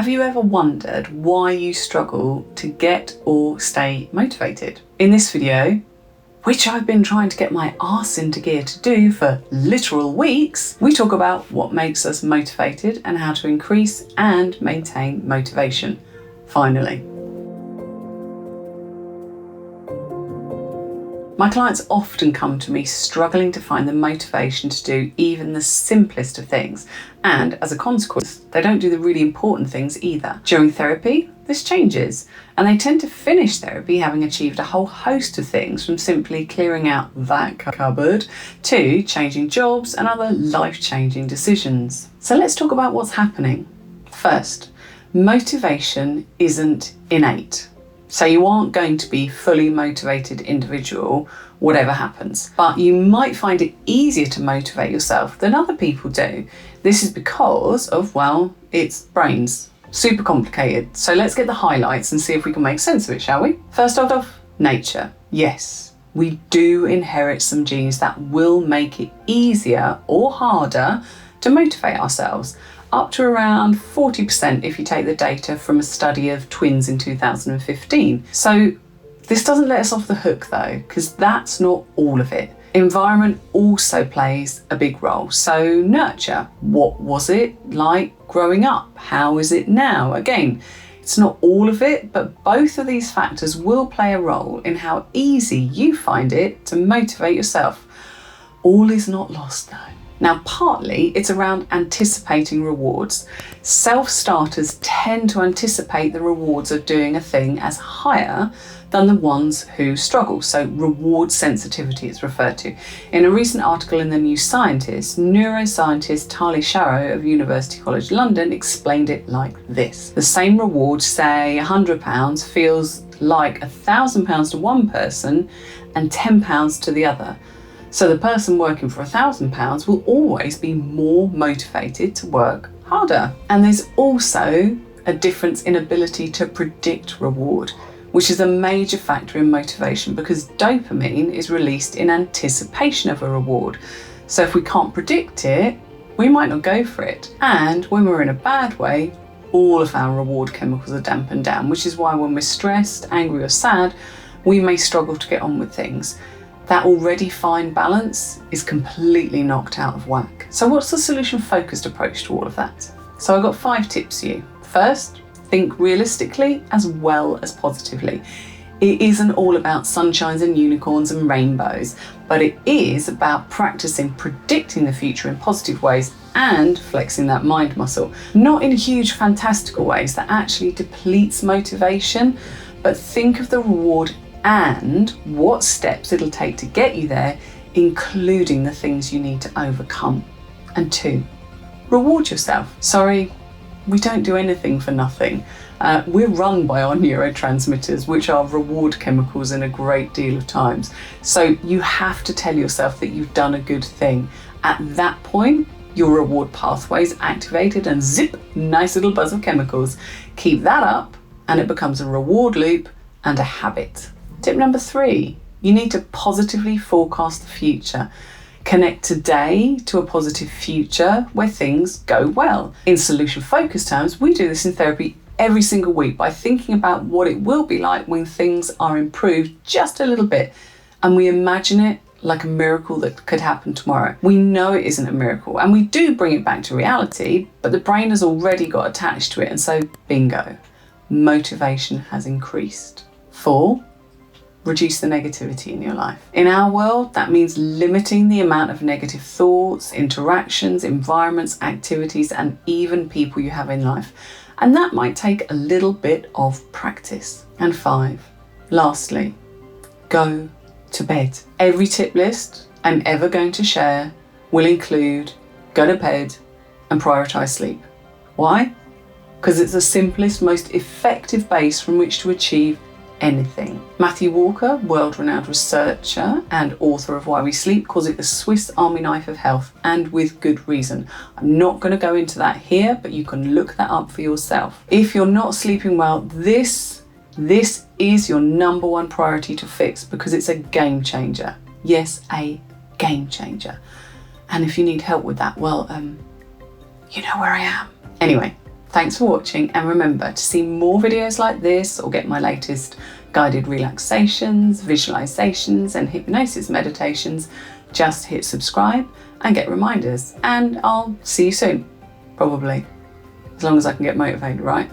Have you ever wondered why you struggle to get or stay motivated? In this video, which I've been trying to get my arse into gear to do for literal weeks, we talk about what makes us motivated and how to increase and maintain motivation. Finally. My clients often come to me struggling to find the motivation to do even the simplest of things, and as a consequence, they don't do the really important things either. During therapy, this changes, and they tend to finish therapy having achieved a whole host of things, from simply clearing out that cupboard to changing jobs and other life-changing decisions. So let's talk about what's happening. First, motivation isn't innate. So you aren't going to be a fully motivated individual, whatever happens. But you might find it easier to motivate yourself than other people do. This is because of, well, it's brains. Super complicated. So let's get the highlights and see if we can make sense of it, shall we? First off, nature. Yes, we do inherit some genes that will make it easier or harder to motivate ourselves. Up to around 40% if you take the data from a study of twins in 2015. So this doesn't let us off the hook though, because that's not all of it. Environment also plays a big role. So nurture, what was it like growing up? How is it now? Again, it's not all of it, but both of these factors will play a role in how easy you find it to motivate yourself. All is not lost though. Now, partly it's around anticipating rewards. Self-starters tend to anticipate the rewards of doing a thing as higher than the ones who struggle. So reward sensitivity is referred to. In a recent article in the New Scientist, neuroscientist Tali Sharrow of University College London explained it like this. The same reward, say £100, feels like £1,000 to one person and £10 to the other. So the person working for £1,000 will always be more motivated to work harder. And there's also a difference in ability to predict reward, which is a major factor in motivation because dopamine is released in anticipation of a reward. So if we can't predict it, we might not go for it. And when we're in a bad way, all of our reward chemicals are dampened down, which is why when we're stressed, angry or sad, we may struggle to get on with things. That already fine balance is completely knocked out of whack. So what's the solution-focused approach to all of that? So I've got 5 tips for you. First, think realistically as well as positively. It isn't all about sunshines and unicorns and rainbows, but it is about practicing predicting the future in positive ways and flexing that mind muscle. Not in huge fantastical ways that actually depletes motivation, but think of the reward and what steps it'll take to get you there, including the things you need to overcome. And 2, reward yourself. Sorry, we don't do anything for nothing. We're run by our neurotransmitters, which are reward chemicals in a great deal of times. So you have to tell yourself that you've done a good thing. At that point, your reward pathway is activated and zip, nice little buzz of chemicals. Keep that up and it becomes a reward loop and a habit. Tip number 3, you need to positively forecast the future. Connect today to a positive future where things go well. In solution-focused terms, we do this in therapy every single week by thinking about what it will be like when things are improved just a little bit, and we imagine it like a miracle that could happen tomorrow. We know it isn't a miracle, and we do bring it back to reality, but the brain has already got attached to it, and so bingo, motivation has increased. 4, reduce the negativity in your life. In our world, that means limiting the amount of negative thoughts, interactions, environments, activities, and even people you have in life. And that might take a little bit of practice. And 5, lastly, go to bed. Every tip list I'm ever going to share will include go to bed and prioritize sleep. Why? Because it's the simplest, most effective base from which to achieve anything. Matthew Walker, world-renowned researcher and author of Why We Sleep, calls it the Swiss Army knife of health, and with good reason. I'm not going to go into that here, but you can look that up for yourself. If you're not sleeping well, this is your number one priority to fix because it's a game changer. Yes, a game changer. And if you need help with that, well, you know where I am. Anyway, Thanks for watching, and remember, to see more videos like this or get my latest guided relaxations, visualisations and hypnosis meditations, just hit subscribe and get reminders, and I'll see you soon, probably, as long as I can get motivated, right?